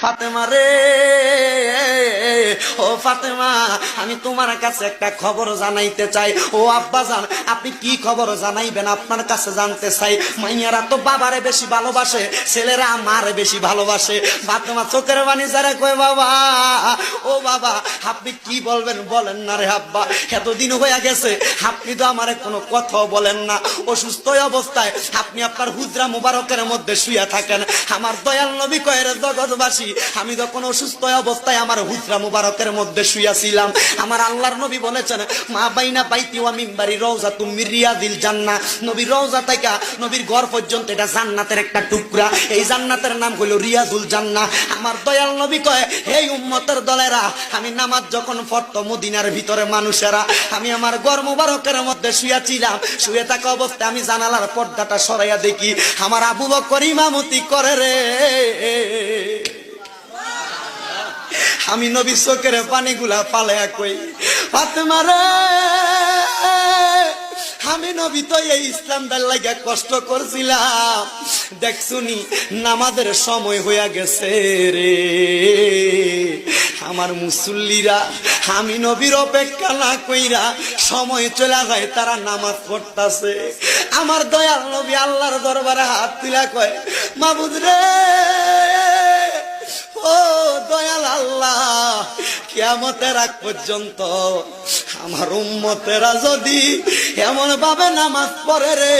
ফাতেমা রে, ও ফাতেমা, আমি তোমার কাছে একটা খবর জানাইতে চাই। ও আব্বাজান, আপনি কি খবর জানাইবেন? আপনার কাছে জানতে চাই। মাইয়ারা তো বাবারে বেশি ভালোবাসে, ছেলেরা মারে বেশি ভালোবাসে। ফাতেমা চোখের পানি ছেড়ে কয়, বাবা, ও বাবা, আপনি কি বলবেন বলেন না রে আব্বা। এতদিন হয়ে গেছে, আপনি তো আমারে কোনো কথাও বলেন না। অসুস্থ অবস্থায় আপনি আপনার হুজরা মুবারকের মধ্যে শুয়ে থাকেন। আমার দয়াল নবী কয়, রে জগৎবাসী, আমি যখন অসুস্থ অবস্থায় আমার হুজরা মুবারকের মধ্যে শুয়েছিলাম, আমার আল্লাহর নবী বলেছেন, মা বাইনা বাইতি ওয়া মিম্বারি রওজাতুম মির রিয়াদিল জান্নাহ। নবীর রওজা থেকে নবীর ঘর পর্যন্ত এটা জান্নাতের একটা টুকরা। এই জান্নাতের নাম হলো রিয়াজুল জান্নাহ। আমার দয়াল নবী কয়, এই উম্মতের দলেরা, আমি নামাজ যখন পড়তো মদিনার ভিতরে মানুষেরা, আমি আমার ঘর মুবারকের মধ্যে শুয়েছিলাম। শুয়ে থাকা অবস্থায় আমি জানালার পর্দাটা সরাইয়া দেখি আমার আবু বকর ইমামতি করে রে। আমি নবী চোখের পানিগুলা পালায়া কই, ফাতেমা রে, আমি নবী তো এই ইসলামটার লাগা কষ্ট করছিলাম, দেখছুনি নামাজের সময় হইয়া গেছে রে। আমার মুসল্লিরা আমি নবীর অপেক্ষা না কইরা সময় চলে যায়, তারা নামাজ পড়তাছে। আমার দয়াল নবী আল্লাহর দরবারে হাত তুলা কয়, মাবুদ রে, ও দয়াল আল্লাহ, কিয়ামতের আগ পর্যন্ত আমার উম্মতেরা যদি এমন ভাবে নামাজ পড়ে রে,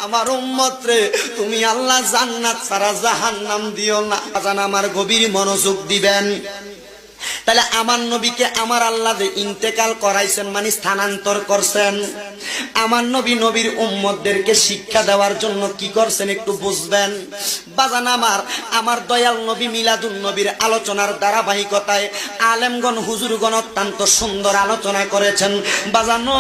আমার উম্মত রে, তুমি আল্লাহ জান্নাত ছাড়া জাহান্নাম দিও না। আমার গভীর মনোযোগ দিবেন। তাহলে আমার নবীকে আমার আল্লাহ যে ইন্তেকাল করাইছেন, মানে স্থানান্তর করছেন, আমার নবী নবীর উম্মতদেরকে শিক্ষা দেওয়ার জন্য কি করছেন একটু বুঝবেন। বাজান আমার দয়াল নবী মিলাদুন নবীর আলোচনার ধারাবাহিকতায় আলেমগণ হুজুরগণ অত্যন্ত সুন্দর আলোচনা করেছেন বাজানো।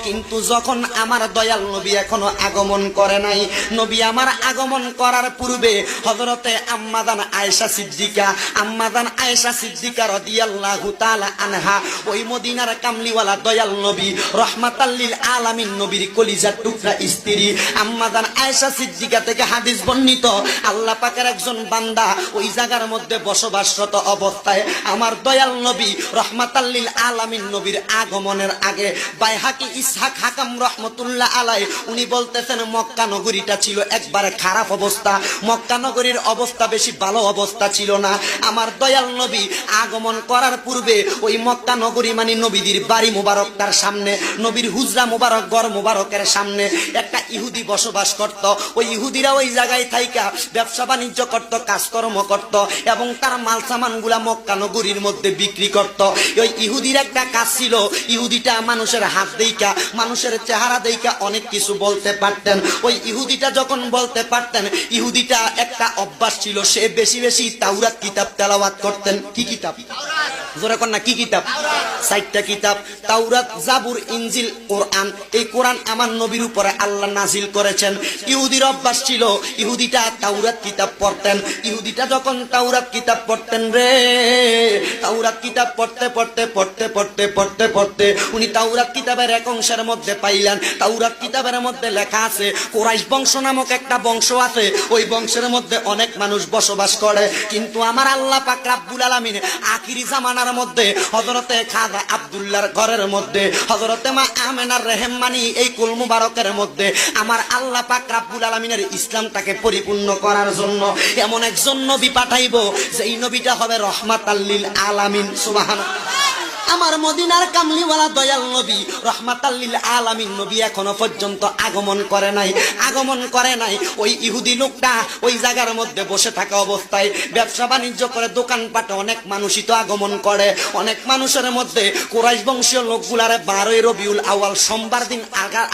কিন্তু যখন আমার দয়াল নবী এখনো আগমন করে নাই, নবী আমার আগমন করার পূর্বে হযরতে আম্মাদান আয়েশা সিদ্দিকা, আম্মাদান আয়েশা সিদ্দিকা রাদিয়াল্লাহু তাআলা আনহা, ওই মদিনার কামলিওয়ালা দয়াল নবী রাহমাতাল লিল আলামিন নবীর কলিজার টুকরা স্ত্রী আম্মাদান আয়েশা সিদ্দিকা থেকে হাদিস বর্ণিত, আল্লাহ পাকের একজন বান্দা ওই জায়গার মধ্যে বসবাসরত অবস্থায় আমার দয়াল নবী রাহমাতাল লিল আলামিন নবীর আগমনের আগে বাইহাকি ইসহাক হাকাম রাহমাতুল্লাহ আলাইহি উনি বলতেছেন, মক্কা নগরীটা ছিল একবারে খারাপ অবস্থা, মক্কা নগরীর অবস্থা বেশি ভালো অবস্থা ছিল না। আমার দয়াল নবী আগমন করার পূর্বে ওই মক্কা নগরী মানে নবীদের বাড়ি মুবারক, তার সামনে নবীর হুজরা মুবারক, ঘর মুবারকের সামনে একটা ইহুদি বসবাস করত। ওই ইহুদিরা ওই জায়গায় থাইকা ব্যবসা বাণিজ্য করত, কাজকর্ম করত এবং তার মাল সামান গুলা মক্কা নগরীর মধ্যে বিক্রি করত। ওই ইহুদির একটা কাজ ছিল, ইহুদিটা মানুষের হাত দেইকা, মানুষের চেহারা দেইকা অনেক কিছু বলতে পারতেন। ওই ইহুদিটা যখন বলতে পারতেন, ইহুদিটা একটা অভ্যাস ছিল, সে বেশি বেশি তাওরাত কিতাব তেলাওয়াত করতেন। কি কিতাব? জোরে কর না, কি কিতাব? 4টা কিতাব, তাওরাত, জাবুর, ইনজিল, কোরআন। এই কোরআন আমার নবীর উপরে আল্লাহ নাজিল করেছেন। ইহুদির অভ্যাস ছিল, ইহুদিটা তাওরাত কিতাব পড়তেন। ইহুদিটা যখন তাওরাত কিতাব পড়তেন রে, তাওরাত কিতাব পড়তে পড়তে পড়তে পড়তে পড়তে পড়তে উনি তাওরাত কিতাবের এক অংশের মধ্যে পাইলেন, তাওরাত কিতাবের মধ্যে লেখা আছে কুরাইশ বংশ নামক একটা বংশ আছে, ওই বংশের মধ্যে অনেক মানুষ বসবাস করে। কিন্তু আমার আল্লাহ পাক রব্বুল আলামিন আখিরি জামানার মধ্যে হযরতে খাজা আব্দুল্লাহর ঘরের মধ্যে, হযরতে মা আমেনার রেহমানি এই কুল মুবারকের মধ্যে আমার আল্লাহ পাক রব্বুল আলামিনের ইসলামটাকে পরিপূর্ণ করার জন্য এমন একজন নবী পাঠাইবো, যেই নবীটা হবে রাহমাতাল লিল আলামিন। সুবহানাল্লাহ। আমার মদিনার কামলিওয়ালা দয়াল নবী রাহমাতাল লিল আলামিন নবী এখনো পর্যন্ত আগমন করে নাই, আগমন করে নাই। ওই ইহুদি লোকটা ওই জায়গার মধ্যে বসে থাকা অবস্থায় ব্যবসা বাণিজ্য করে, দোকানপাটে অনেক মানুষই তো আগমন করে। অনেক মানুষের মধ্যে কুরাইশ বংশীয় লোকগুলারে 12ই রবিউল আউয়াল সোমবার দিন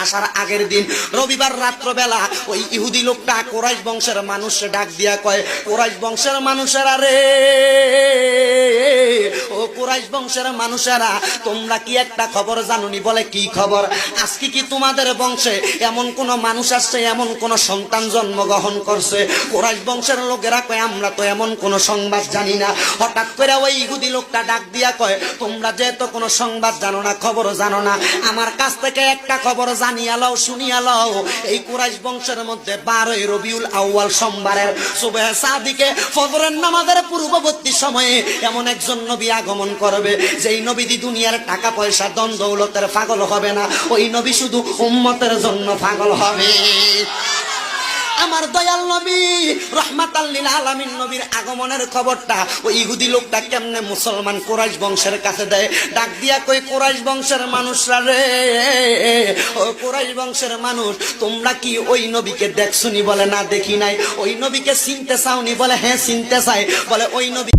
আসার আগের দিন রবিবার রাত্রবেলা ওই ইহুদি লোকটা কুরাইশ বংশের মানুষে ডাক দিয়া কয়, কুরাইশ বংশের মানুষেরা রে, ও ও কুরাইশ বংশের মানুষেরা, তোমরা কি একটা খবর জানোনি? বলে কি খবর? আজকে কি তোমাদের বংশে এমন কোন মানুষ আসছে, এমন কোন সন্তান জন্মগ্রহণ করছে? কুরাইশ বংশের লোকেরা কয় আমরা তো এমন কোন সংবাদ জানি না। হঠাৎ করে ওই ইহুদি লোকটা ডাক দিয়া কয়, তোমরা যেহেতু কোনো সংবাদ জানো না, খবর জানো না, আমার কাছ থেকে একটা খবর জানিয়া লও, শুনিয়া লও। এই কুরাইশ বংশের মধ্যে 12 রবিউল আউয়াল সোমবারের সুবহে সাদিকে ফজরের নামাজের পূর্ববর্তী সময়ে এমন একজন নবী আগমন করবে, যেই নবী দুনিয়ার টাকা পয়সা ধন দৌলতের পাগল হবে না, ওই নবী শুধু উম্মতের জন্য পাগল হবে। আমার দয়াল নবী রহমাতাল লিল আলামিন নবীর আগমনের খবরটা ওই ইহুদি লোকটা কেমনে মুসলমান কুরাইশ বংশের কাছে দেয়? ডাক দিয়া কই, কুরাইশ বংশের মানুষরা রে, ও কুরাইশ বংশের মানুষ, তোমরা কি ওই নবীকে দেখছনি? বলে না, দেখি নাই। ওই নবীকে চিনতে চাওনি? বলে হ্যাঁ চিনতে চাই। বলে ওই নবী